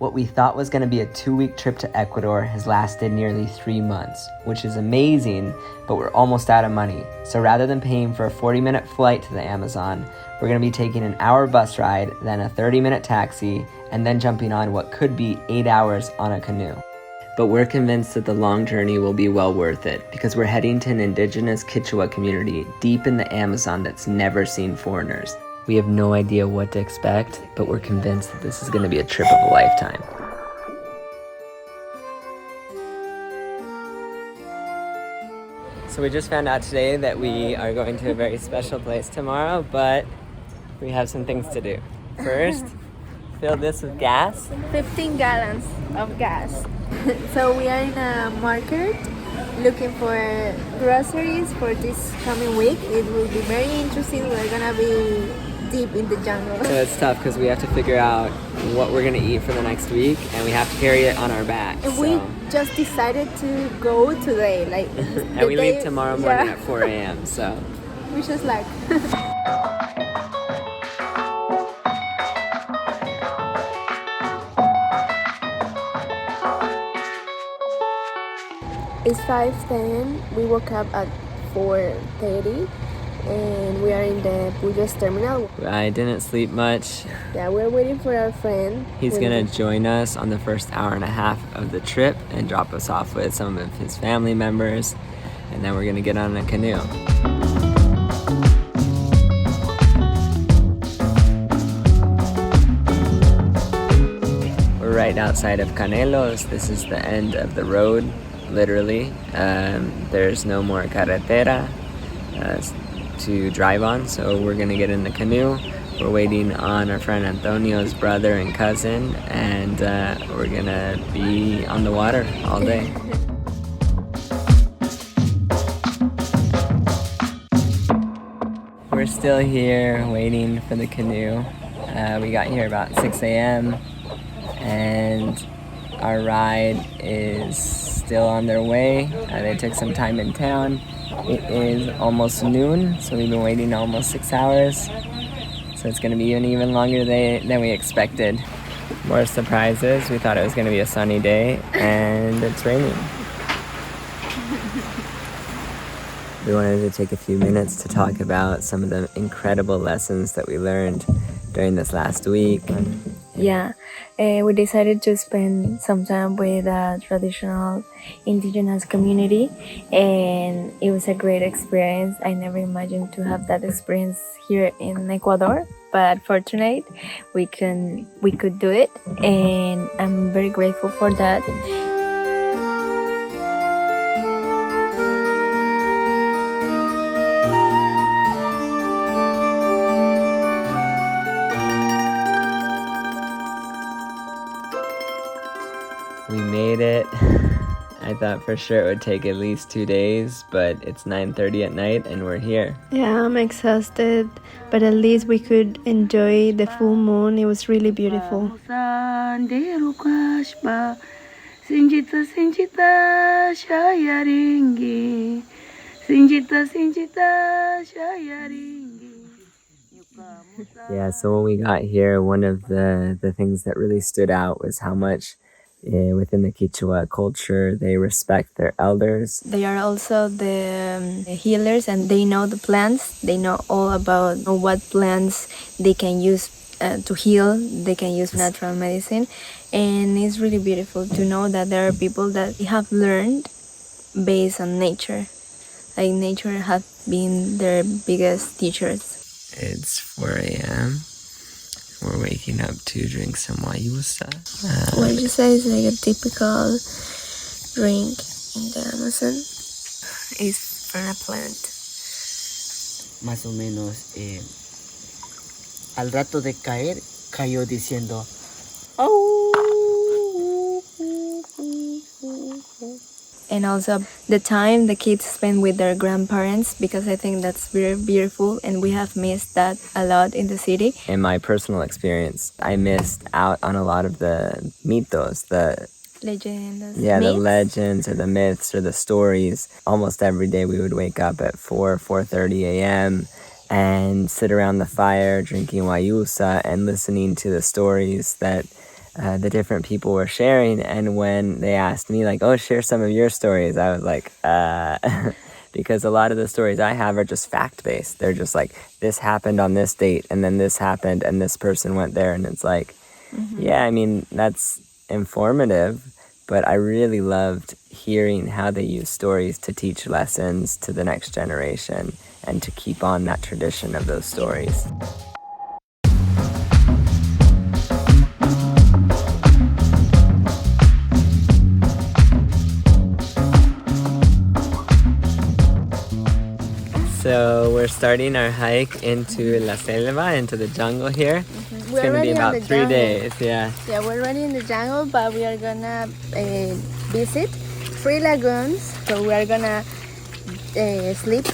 What we thought was going to be a 2-week trip to Ecuador has lasted nearly 3 months, which is amazing, but we're almost out of money. So rather than paying for a 40-minute flight to the Amazon, we're going to be taking an hour bus ride, then a 30-minute taxi, and then jumping on what could be 8 hours on a canoe. But we're convinced that the long journey will be well worth it because we're heading to an indigenous Kichua community deep in the Amazon that's never seen foreigners. We have no idea what to expect, but we're convinced that this is going to be a trip of a lifetime. So we just found out today that we are going to a very special place tomorrow, but we have some things to do. First, fill this with gas. 15 gallons of gas. So we are in a market looking for groceries for this coming week. It will be very interesting. We're gonna be deep in the jungle. So it's tough because we have to figure out what we're gonna eat for the next week, and we have to carry it on our backs. And we just decided to go today, like. And we leave tomorrow morning at 4 a.m. So. Which is like. It's 5:10. We woke up at 4:30. And we are in the Puyos terminal. I didn't sleep much. Yeah, we're waiting for our friend. He's gonna join us on the first hour and a half of the trip and drop us off with some of his family members, and then we're gonna get on a canoe. We're right outside of Canelos. This is the end of the road, literally. There's no more carretera to drive on, so we're gonna get in the canoe. We're waiting on our friend Antonio's brother and cousin, and we're gonna be on the water all day. We're still here waiting for the canoe. We got here about 6 a.m. and our ride is still on their way. They took some time in town. It is almost noon, so we've been waiting almost 6 hours. So it's going to be an even longer day than we expected. More surprises. We thought it was going to be a sunny day, and it's raining. We wanted to take a few minutes to talk about some of the incredible lessons that we learned during this last week. Yeah, we decided to spend some time with a traditional indigenous community, and it was a great experience. I never imagined to have that experience here in Ecuador, but fortunate we could do it, and I'm very grateful for that. We made it. I thought for sure it would take at least 2 days, but it's 9:30 at night and we're here. Yeah, I'm exhausted, but at least we could enjoy the full moon. It was really beautiful. Yeah, so when we got here, one of the things that really stood out was how much within the Kichua culture, they respect their elders. They are also the healers, and they know the plants. They know all about what plants they can use to heal. They can use natural medicine. And it's really beautiful to know that there are people that have learned based on nature. Like nature has been their biggest teachers. It's 4 a.m. We're waking up to drink some guayusa. Guayusa is like a typical drink in the Amazon. It's from a plant. Más o menos, al rato de caer, cayó diciendo, ¡oh! And also the time the kids spend with their grandparents, because I think that's very beautiful, and we have missed that a lot in the city. In my personal experience, I missed out on a lot of the mitos, the Legendas. myths? The legends or the myths or the stories. Almost every day we would wake up at 4:30 a.m. and sit around the fire drinking guayusa and listening to the stories that the different people were sharing. And when they asked me, like, oh, share some of your stories, I was like, because a lot of the stories I have are just fact-based. They're just like, this happened on this date, and then this happened, and this person went there. And it's like, yeah, I mean, that's informative, but I really loved hearing how they use stories to teach lessons to the next generation and to keep on that tradition of those stories. So we're starting our hike into La Selva, into the jungle here. It's going to be about 3 days, yeah. Yeah, we're already in the jungle, but we are gonna visit 3 lagoons. So we are gonna sleep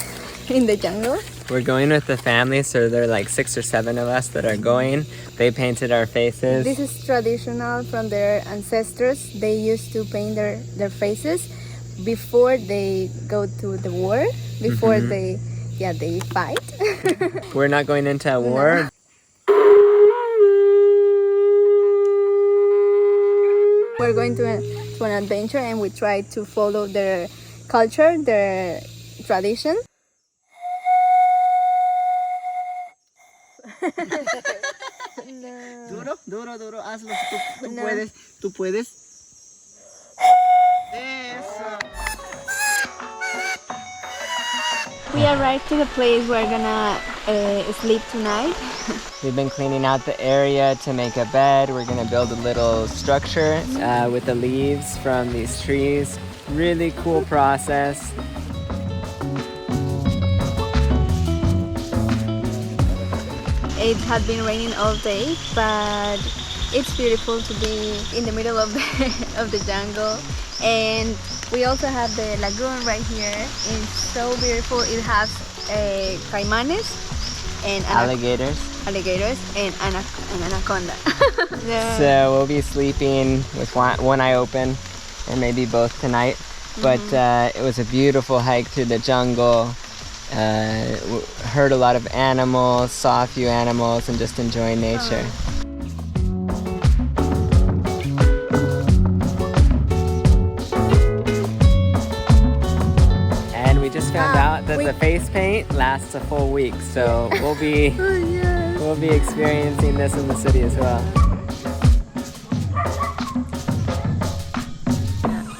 in the jungle. We're going with the family, so there are like 6 or 7 of us that are going. They painted our faces. This is traditional from their ancestors. They used to paint their faces before they go to the war, before they fight. We're not going into a war. We're going to an adventure, and we try to follow their culture, their tradition. Duro, duro, duro, hazlo. Tú puedes, tú puedes. Eso. We arrived to the place we're gonna sleep tonight. We've been cleaning out the area to make a bed. We're gonna build a little structure with the leaves from these trees. Really cool process. It had been raining all day, but it's beautiful to be in the middle of the jungle. And we also have the lagoon right here. It's so beautiful. It has caimanes and Alligators. and an anaconda. So we'll be sleeping with one eye open, and maybe both tonight. But it was a beautiful hike through the jungle. Heard a lot of animals, saw a few animals, and just enjoying nature. And we just found out that the face paint lasts a full week, so we'll be experiencing this in the city as well.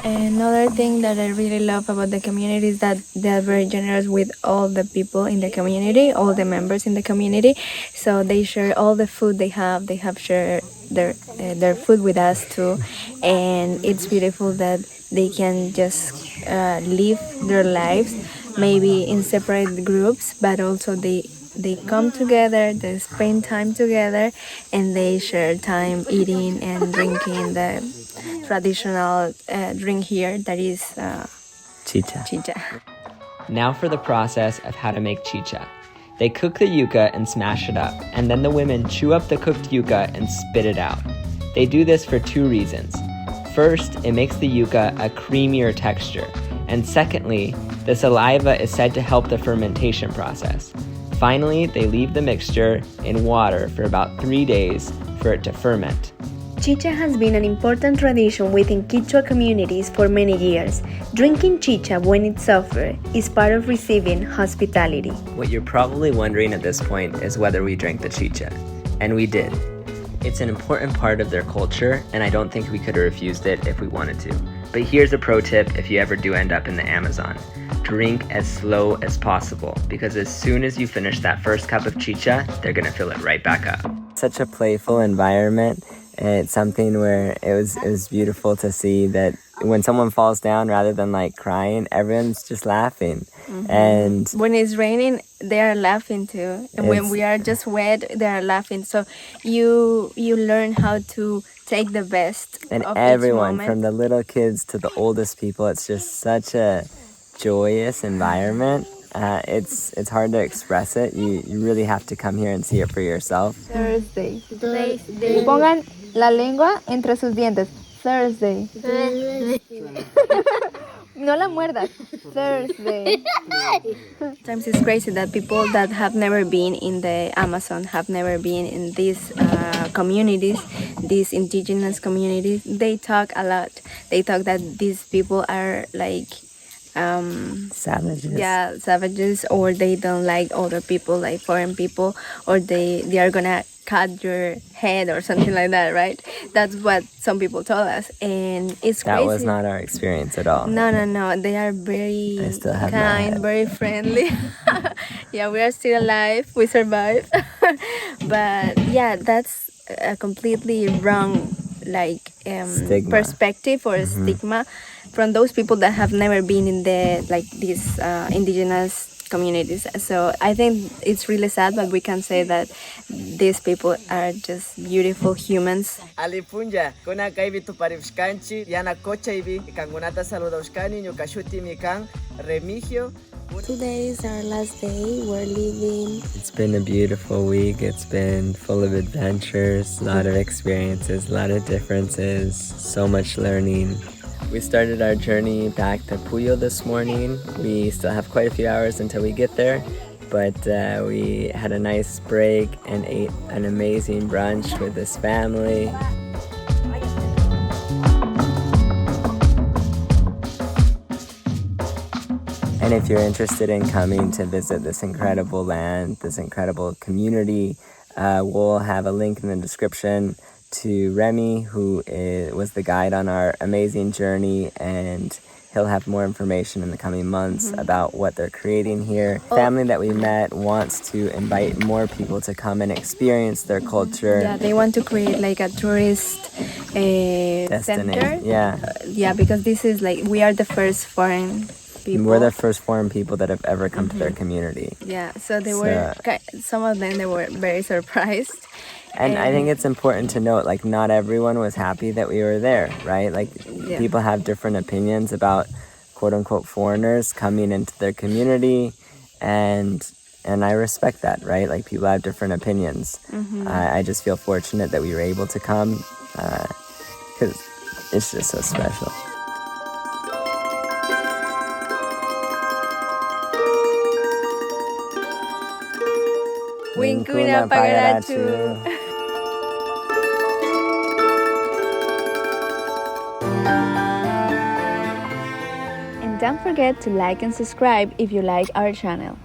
Another thing that I really love about the community is that they are very generous with all the people in the community, all the members in the community. So they share all the food they have. They have shared their food with us too, and it's beautiful that they can just live their lives, maybe in separate groups, but also they come together, they spend time together, and they share time eating and drinking the traditional drink here, that is Chicha. chicha. Now for the process of how to make chicha. They cook the yuca and smash it up, and then the women chew up the cooked yuca and spit it out. They do this for 2 reasons. First, it makes the yuca a creamier texture, and secondly, the saliva is said to help the fermentation process. Finally, they leave the mixture in water for about 3 days for it to ferment. Chicha has been an important tradition within Kichua communities for many years. Drinking chicha when it's offered is part of receiving hospitality. What you're probably wondering at this point is whether we drank the chicha. And we did. It's an important part of their culture, and I don't think we could have refused it if we wanted to. But here's a pro tip if you ever do end up in the Amazon. Drink as slow as possible, because as soon as you finish that first cup of chicha, they're gonna fill it right back up. Such a playful environment. It's something where it was beautiful to see that when someone falls down, rather than like crying, everyone's just laughing. And When it's raining, they are laughing too, and when we are just wet, they are laughing. So you learn how to take the best and of everyone, each moment. from the little kids to the oldest people, it's just such a joyous environment. It's hard to express it. You really have to come here and see it for yourself. Thursday. Pongan la lengua entre sus dientes. Thursday. No la muerdas. Thursday. Sometimes it's crazy that people that have never been in the Amazon, have never been in these communities, these indigenous communities, they talk a lot. They talk that these people are like Savages. yeah, savages, or they don't like other people, like foreign people, or they are gonna cut your head or something like that, right? That's what some people told us, and it's That crazy. was not our experience at all. No, they are very I still have my kind, head. very friendly. Yeah, we are still alive, we survived. But yeah, that's a completely wrong like Stigma. perspective or stigma from those people that have never been in the like these indigenous communities. So I think it's really sad, but we can say that these people are just beautiful humans. Alipunja, kuna kaibi tu parivskanchi, yana kocha ibi, kangunata saluda uskani, nyukashuti mikan, remigio. Today is our last day. We're leaving. It's been a beautiful week. It's been full of adventures, a lot of experiences, a lot of differences, so much learning. We started our journey back to Puyo this morning. We still have quite a few hours until we get there, but we had a nice break and ate an amazing brunch with this family. And if you're interested in coming to visit this incredible land, this incredible community, we'll have a link in the description to Remy, who was the guide on our amazing journey, and he'll have more information in the coming months about what they're creating here. Family that we met wants to invite more people to come and experience their culture. Yeah, they want to create like a tourist center. Yeah. Because this is like we are the first foreign people. We're the first foreign people that have ever come to their community. Yeah, so they were some of them they were very surprised. And I think it's important to note, like, not everyone was happy that we were there, right? Like, people have different opinions about quote-unquote foreigners coming into their community, and I respect that, right? Like, people have different opinions. I just feel fortunate that we were able to come, because it's just so special. Winkuna Pagarachu. And don't forget to like and subscribe if you like our channel.